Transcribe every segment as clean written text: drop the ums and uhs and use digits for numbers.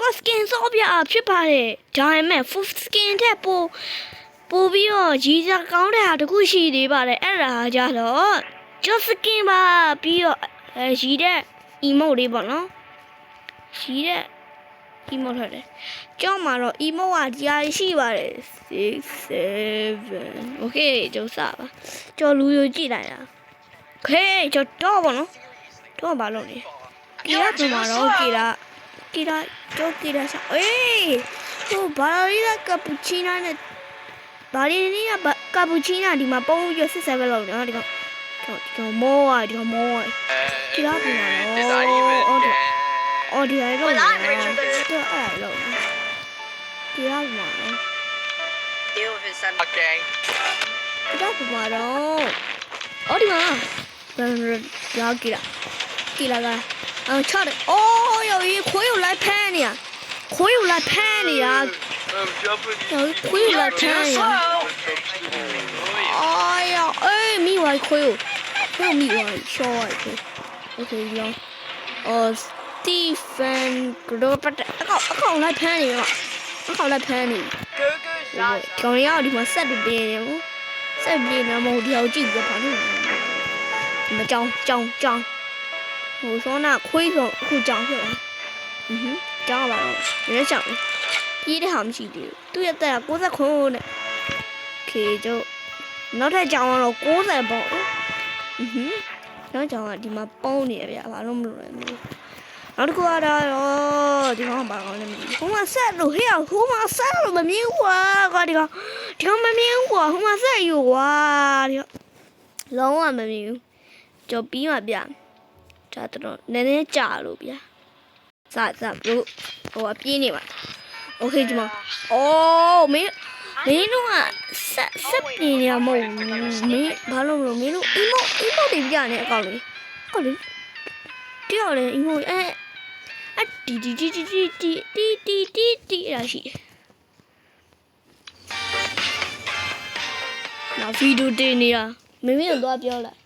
first skin စောပြဖြစ်ပါတယ်ဒါပေမဲ့ full skin တဲ့ပို့ပြီးတော့ကြီးစားကောင်းတဲ့ဟာတခုရှိသေးပါတယ်အဲ့ဒါကြတော့ just skin ပါပြီးတော့ရီတဲ့ emote လေးပေါ့နော်ရီတဲ့ emote ထွက်တယ်ကြောင်းမှာတော့ emote ကကြာရှိပါတယ်6 7 okay ကျော်စပါကျော်လူယူကြည့်လိုက်တာ okay ကျော်တော့ပေါ့နော်တော့ဘာလုပ်လဲကီလာဒီမှာတော့ကီလာကျော်ကီလာဆောအေးဟိုဘာလီလာကပူချီနာနဲ့ဘာလီလာကပူချီနာဒီမှာပုံရစစ်ဆက်ပဲလုပ်နော်ဒီကောင်မောอ่ะဒီကောင်မောကီလာဒီမှာအော်ဒီအဲ့လိုတော့အဲ့လိုကီလာဒီမှာနော် deal with his son. Okay. တော့ဒီမှာတော့အော်ဒီမှာရာကီလာကချတ်အော်ယောခွေးကိုလိုက်ဖမ်းနေရခွေးကိုလိုက်ဖမ်းနေရခွေးကိုလိုက်ဖမ်းနေရအော်ယောအေးမိဝိုင်ခွေးကိုမိဝိုင်ရှော့လိုက် Okay ရောစတီဖန်ဂရိုပတ်အကောင်လိုက်ဖမ်းနေရောအကောင်လိုက်ဖမ်းနေကြောင်ရောက်ဒီမှာဆက်ပြီးပြင်းနေဘူးဆက်ပြီးနေမဟုတ်ဒီအောင်ကြည့်ပြပါလို့ဒီမှာကြောင်ဟိုဆောနာခွေးဆိုအခုကြောင်ဖြစ်လာကြောင်ပါတော့ရဲကြောင်ပြေးတဲ့ဟာမရှိသေးဘူးသူ့ရဲ့တက်69နဲ့ Okay ကျုပ်နောက်ထပ်ကြောင်ကတော့90ပေါ့နောက်ကြောင်ကဒီမှာပုံးနေရဗျာဘာလို့မလုပ်လဲမသိဘူးနောက်တစ်ခုကတော့ဒီကောင်ဘာကောင်လဲမသိဘူးဟိုမှာဆက်လို့ဟဲ့ဟိုမှာဆက်လို့မမြင်ဘူးကွာဒီကောင်မမြင်ဘူးကွာဟိုမှာဆက်ယူကွာဒီလုံးဝမမြင်ဘူးကြော်ပြီးမှဗျာဒါတော့နည်းနည်းကြာလို့ဗျာစလို့ဟိုအပြေးနေပါโอเคဒီမှာအော်မင်းတို့ကဆက်ပြင်းနေရမဟုတ်ဘူးမင်းဘာလို့မလို့မင်းတို့ emote တွေပြနေအကောင့်လေးတရားလေ emote တီရရှိနောက်ဗီဒီယိုတင်နေတာမင်းတို့တော့ပြောလိုက်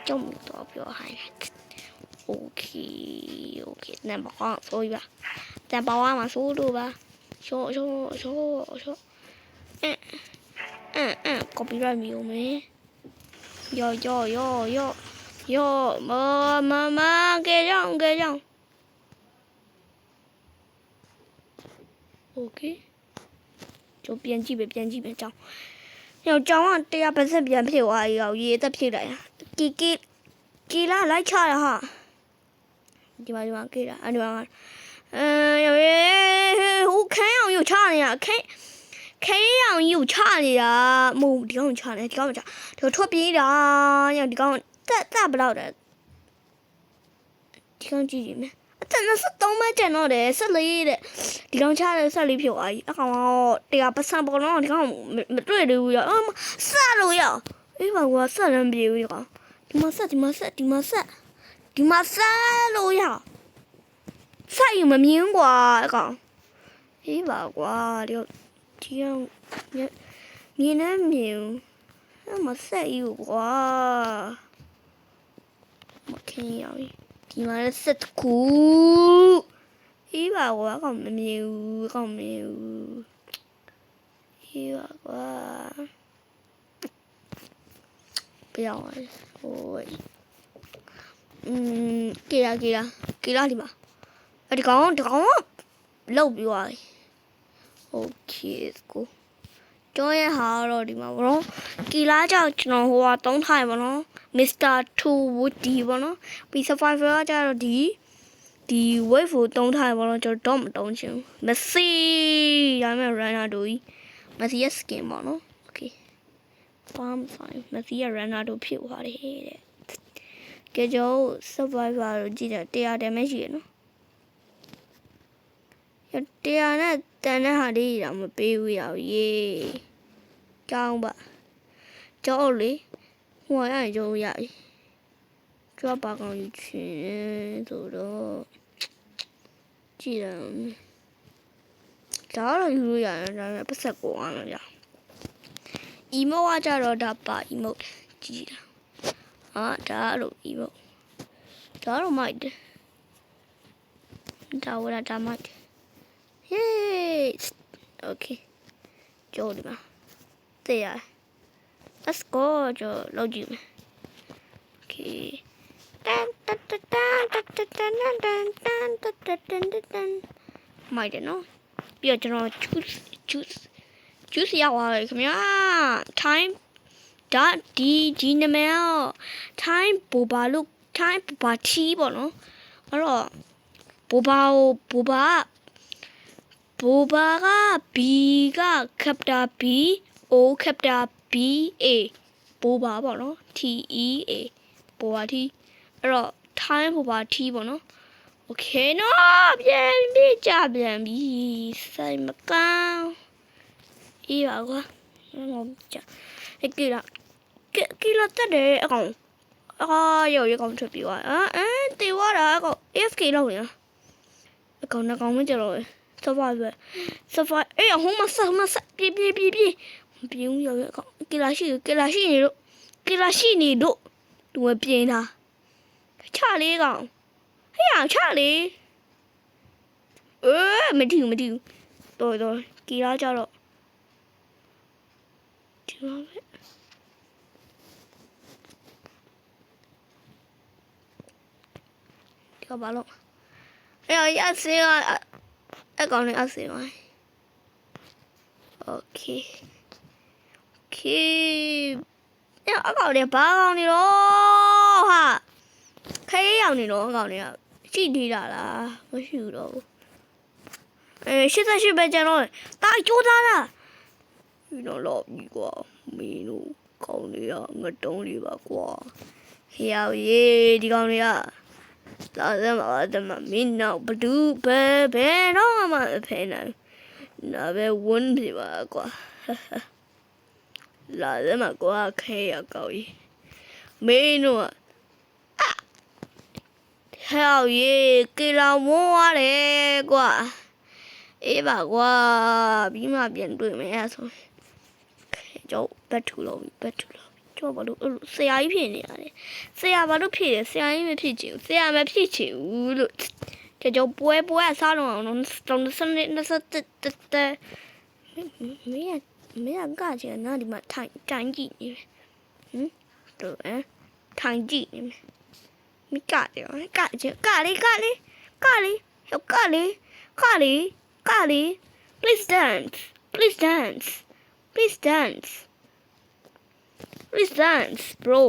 ကျုံတော့ပြောဟိုင်းOkay နံပါတ်ဆိုရတန်ပါဝါမှာဆိုလို့ပါရှော့ copyright မျိုးမယ်ယောမကဲကြောင် Okay ကျုပ်ပြန်ကြည့်ပဲကြောင်ယောက်ကြောင်က100%ပြန်ဖြစ်သွားရောရေးသက်ဖြစ်လိုက်ကီလာလိုက်ချရဟာဒီမှာကီလာအဲ့ဒီမှာယောဟိုခန်းအောင်ယူချနေရခဲအောင်ယူချနေတာမဟုတ်ဒီကောင်ချနေဒီကောင်ချဒီထွက်ပြေးတာယောဒီကောင်တက်ဘလောက်တယ်ဒီကောင်ကြည့်ကြည့်မယ်အတန်း73မှကျန်တော့တယ်14တဲ့ဒီကောင်ချတယ်14ဖြုတ်အားကြီးအကောင်100%ပေါ်တော့ဒီကောင်မတွေ့သေးဘူးရောဆက်လို့ရောအေးပါကွာဆက်လည်းမပြေဘူးရောဒီမှာဆက်လို့ရောဆက်ယူမမြင်ကွာအကောင်အေးပါကွာဒီကောင်မြင်အမဆက်ယူကွာမခင်ရောဒီမှာဆက်ကူအေးပါကွာကောင်မမြင်ဘူးအေးပါကွာပြောင်းဟိုကီလာဒီမှာဒီကောင်လောက်ပြီးသွားပြီ Okay ကိုကျော်ရဟာတော့ဒီမှာဗောကီလာကြောင့်ကျွန်တော်ဟိုက3ထိုင်ဗောနော် Mr. 2 Woody ဗောနော် P5 ကကြတော့ဒီ wave ကို3ထိုင်ဗောနော်ကျွန်တော်တော့မတုံးချင်ဘူး Messi ဒါပေမဲ့ Ronaldo ကြီး Messi ရဲ့ skin ဗောနော် Okay Palm 5 Messi ရဲ့ Ronaldo ဖြစ်သွားတယ်တဲ့ကဲကျော် Survivor ကိုကြည့်တယ်100 damage ရှိရနော်တရားနဲ့တန်တဲ့ဟာလေးတော့မပေးဘူးရရေးကြောင်းပါကြောက်လေဟိုရရင်ကြောက်ရပြီကြွားပါကောင်ယူချင်ဆိုတော့ကြည့်တယ်ဒါတော့ယူလို့ရတယ်ဒါပေမဲ့ပတ်ဆက်ကိုအောင်လို့ရ emote ကကြတော့ဒါပါ emote ကြည့်တာဒါလို့ emote ဒါတော့မိုက်တယ် ဒါဝရဒါမတ် Yes Okay ကြောဒီမှာတေးရ Let's go ကြောလောက်ကြည့်မယ် Okay တန်တန်တန်တန်တန်တန်တန်တန်တန်တန်မိုက်တယ်နော်ပြီးတော့ကျွန်တော် juice ရောက်သွားပြီခင်ဗျာ time ဒါဒီနမည်က time boba လို့ time boba tea ပေါ့နော်အဲ့တော့ boba က B က capital B O capital B A boba ပေါ့နော် T E A boba tea အဲ့တော့ time boba tea ပေါ့နော် Okay နော်ပြန်ပြီးကြပြန်ပြီစိုက်မကောင်းအေးပါကွာငေါကြကီလာတက်တယ်အကောင်ရောရကောင်ထွက်ပြီးသွားတေးသွားတာအကောင် AFK လောက်နေအကောင်နှကောင်မကြတော့စဖာအေးဟိုမှာဆက်ပြေးပြုံးရောအကောင်ကီလာရှိနေလို့သူမပြင်းတာချလေးကောင်ဟဲ့အောင်ချလေးမထီဘူးတော်ကီလာကြတော့ဒီမှာပဲဒီဘာလို့ရစေအကောင်လေးအစေပါ Okay အကောင်လေးဘာကောင်နေတော့ဟာခဲရောက်နေတော့အကောင်လေးကရှိသေးတာလားမရှိဘူးတော့88ပဲကျန်တော့တာကြိုးသားလားဒီတော့ပြီကွာမင်းတို့ကောင်းလေးကငတုံးလေးပါကွာဟေးရောက်ရေးဒီကောင်လေးကလာစမ်းပါတမမင်းနောက်ဘယ်တော့မှမဖယ်နိုင်နာပဲဝန်းပြပါကွာလာစမ်းပါကွာခဲရကောက်ကြီးမင်းတို့ကဟဲ့ရေးကီလာမောရတယ်ကွာအေးပါကွာပြီးမှပြန်တွေ့မယ်အဲ့ဆိုကျော်ဘတ်ထူလို့ကျော်ဘာလို့ဆရာကြီးဖြစ်နေရတယ်ဆရာဘာလို့ဖြစ်လဲဆရာကြီးမဖြစ်ချင်ဘူးဆရာမဖြစ်ချင်ဘူးလို့ကျော်ပွဲစားတော့အောင်တော့စနေမင်းကကြည့်နော်ဒီမှာထိုင်ကြည့်နေတို့ထိုင်ကြည့်နေမိကတယ်ကလေး please dance bro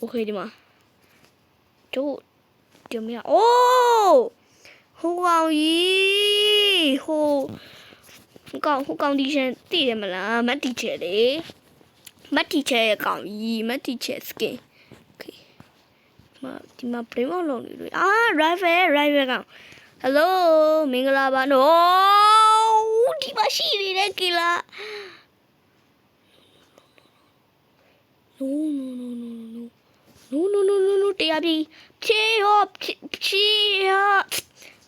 okay ဒီမှာတို့ဒီမှာအိုးဟိုကောင်ကြီးဟိုကောင်ဒီရှင်သိတယ်မလားမတ်တီချယ်လေမတ်တီချယ်ရဲ့ကောင်ကြီးမတ်တီချယ် skin okay ဒီမှာ brain out လုပ်နေလို့rival ကောင် hello မင်္ဂလာပါနော်ဒီမှာရှိနေတဲ့ကီလာ no တရားပြီဖြေရော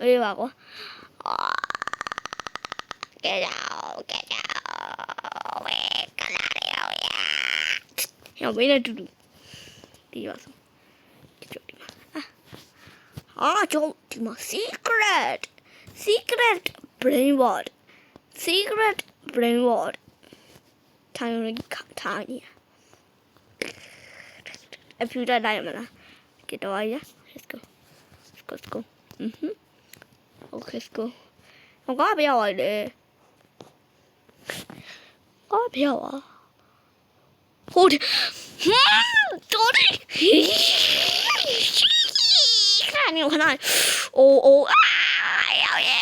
အေးပါကွာကဲဝဲကလာရောရဘယ်နဲ့တူဒီပါဆိုကျော်ဒီမှာကျော်ဒီမှာ secret brain ward ထိုင်ရထားနေအဖြူတက်လိုက်မလားကဲတော့ရ let's go okay let's go ငါဘယ်ရောက်ရလဲဟိုတယ်တော်တယ်ခါနေခဏအိုးရောက်ရဲ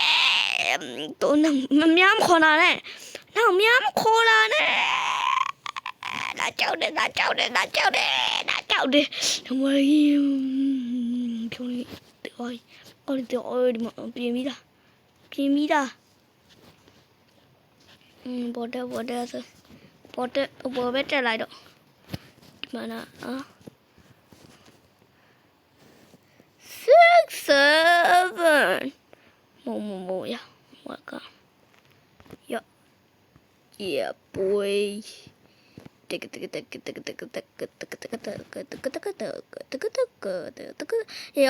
တော့မများမခေါ်လာနဲ့နောက်များမခေါ်လာနဲ့လာကြောက်တယ်မကြီးဖြုံးနေတယ်ဒီမှာပြင်ပြီးသားပေါ်တယ်ဆိုပေါ်ပဲတက်လိုက်တော့ဒီမှာနာ6 7 မို့ရဝါကyeah boy ရေ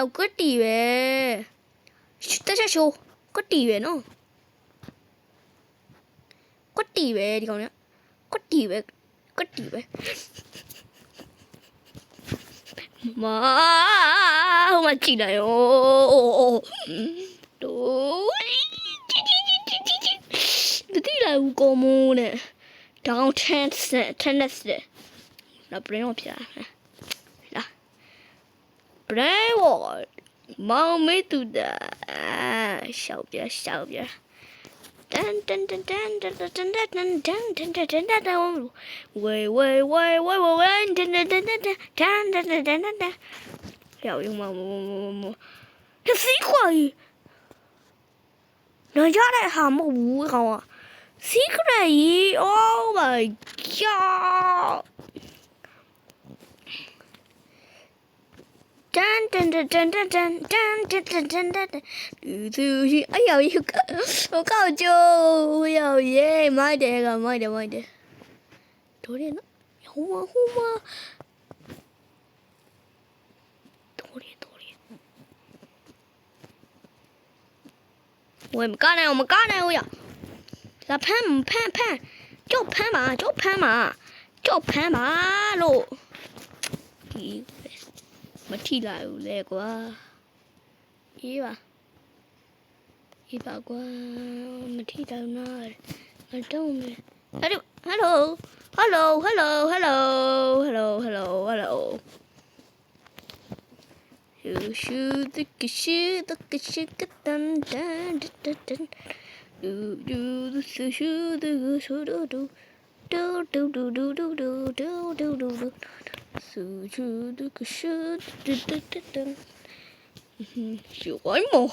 ာက်ကွတီပဲ တက်ချက်ရှိုးကွတ်တီပဲနော်ကွတ်တီပဲဒီကောင်เนี่ยကွတ်တီပဲမာဟိုမှာကြည့်လိုက်ရောတို့ဒီလိုက်ဦးကောမိုးနဲ့ down 10 လာဘရင်ကိုပြလာဘရင်ကိုမောင်မေးသူတာရှောက်ပြတန်ဝေရောက်ရုံမစီခွာကြီးနော်ရတဲ့ဟာမဟုတ်ဘူးကောင်က secret ကြီး oh my god တန်သူရှိအယောဟိုကောက်ကျိုးရောက်ရေးမိုက်တယ်တို့ရနော်ဟိုမှာတို့ရဝယ်မကနေဘူးရလာဖမ်းကျုပ်ဖမ်းပါလို့ဒီမထိလိုက်ဘူးလေကွာအေးပါကွာမထိတော့နော်မတုံးမယ်hello you shoot the dun you the shoot the do so shoot the shoot you want more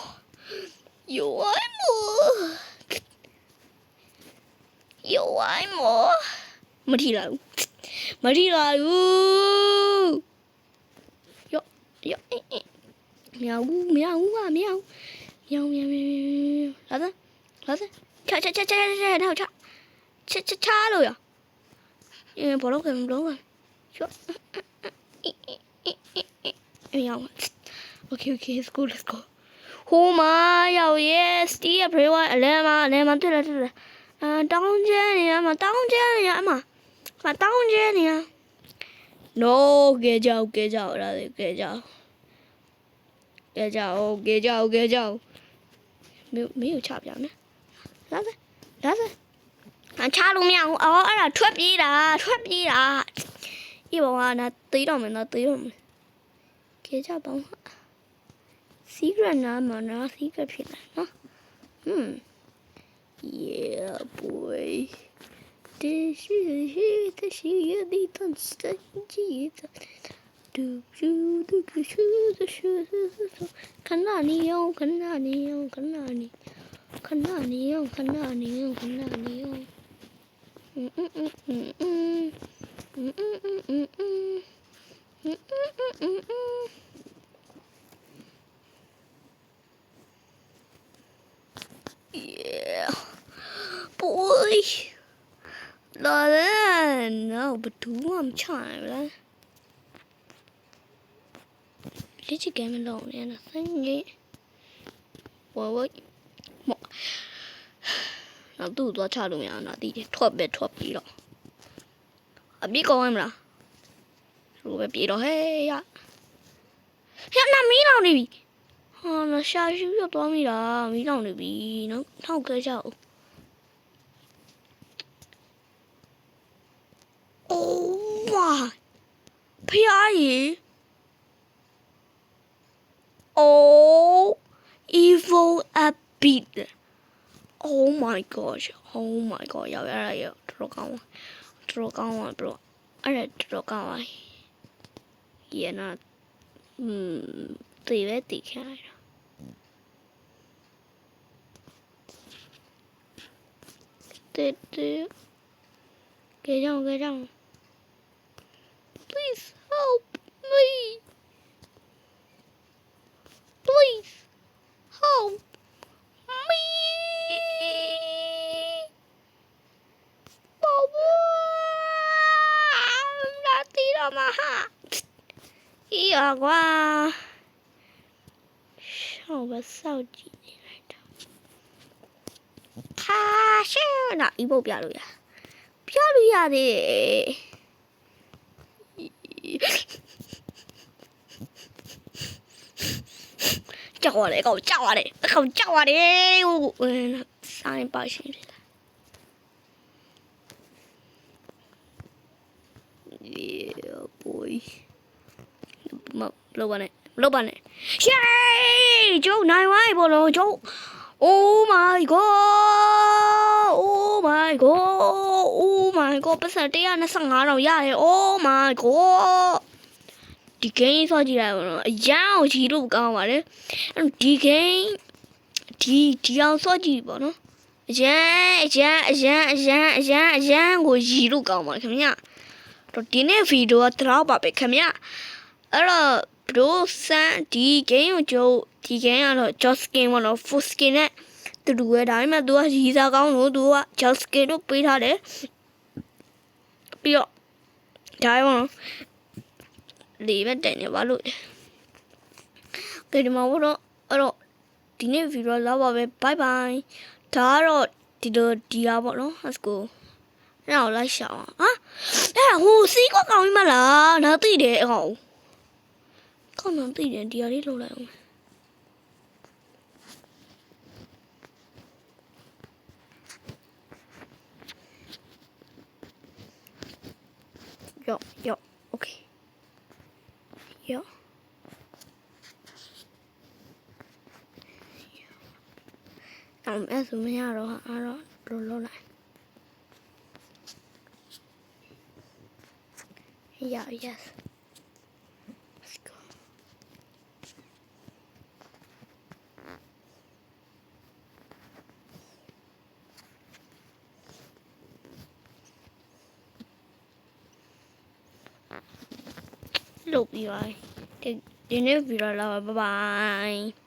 မထီလာဘူးယောမြောင်လာစချနောက်ချလို့ရဘောလုံးကရှော့မြောင် okay let's go ဟိုမှာရောက်ရဲ့ Steve ဘရေဝအလဲမှာတွေ့လားတောင်းကျဲနေရမှာတောင်းကျဲနေရno ကဲကြောက်လာတယ်ကဲကြောက်မင်းကိုချပြမယ်လာစချလို့မရဘူးအော်အဲ့ဒါထွက်ပြေးတာဒီဘောကနာတေးတော့မယ်ကဲကြောက်ပါဦး secret နာမနာ secret ဖြစ်လာနော်yeah boy this is the constant do kananiyo yeah boy la no but do I'm trying right Did you get me alone in a thing? What? Now do the child me on the top below. A big going ra. Ruby below, hey, ya. You're not me only. Oh, no, shall you told me that we don't be no talk out. Oh, my. P.I.E. Oh, evil beat. Oh my gosh. Yeah. Trokawa, bro. Alright, Trokawa. Yeah, not. Very kind. Get down. Please help me. Please help me. Mà ha. Ý à quá. Sao mà စောက်ကြည့်နေလိုက်တော့ခါရှင်းနာဤပုတ်ပြလို့ရပြလို့ရသေးကြောက်ရတယ်ကောကြောက်ရတယ်အကောင်ကြောက်ရတယ်ဟိုစိုင်းပါရှင်တယ်Yeah, boy. လောက်ပါနဲ့ရှေးကျုပ်နိုင်ဝိုင်းဘောလုံးကျုပ် Oh my god Oh my god Oh my god ပတ်စံ125တောင်ရတယ် Oh my god ဒီ game ဆော့ကြည့်လိုက်ပါတော့အရန်ကိုကြီးလို့ကောင်းပါတယ်အဲ့ဒီ game ဒီအောင်ဆော့ကြည့်ပါနော်အရန်ကိုကြီးလို့ကောင်းပါခင်ဗျာတော့ဒီနေ့ဗီဒီယိုကတော့ပါပဲခင်ဗျအဲ့တော့ဘရိုဆန်ဒီ game ကိုကျုပ်ဒီ game ကတော့ just skin ပေါ့နော် full skin နဲ့တူပဲဒါပေမဲ့သူကရီစာကောင်းလို့သူက just skin လို့ပေးထားတယ်ပြီးတော့ဒါပဲပေါ့နော်လေးပဲတိုင်နေပါလို့ကဲဒီမှာပေါ့နော်အဲ့တော့ဒီနေ့ဗီဒီယိုလောက်ပါပဲ bye bye ဒါကတော့ဒီဟာပေါ့နော် let's go အဲ့တော့လိုက်ရှောင်းဟာအဲ့ဟိုစီးကောင်းကြီးမလားနားသိတယ်အကောင်ကောင်းနားသိတယ်ဒီဟာလေးလှုပ်လိုက်အောင်ယော okay ယောအဲ့ဆိုမရတော့အဲ့တော့လှုပ်လိုက်Yeah, yes. Let's go. Look, you are. Didn't you realize? Bye bye.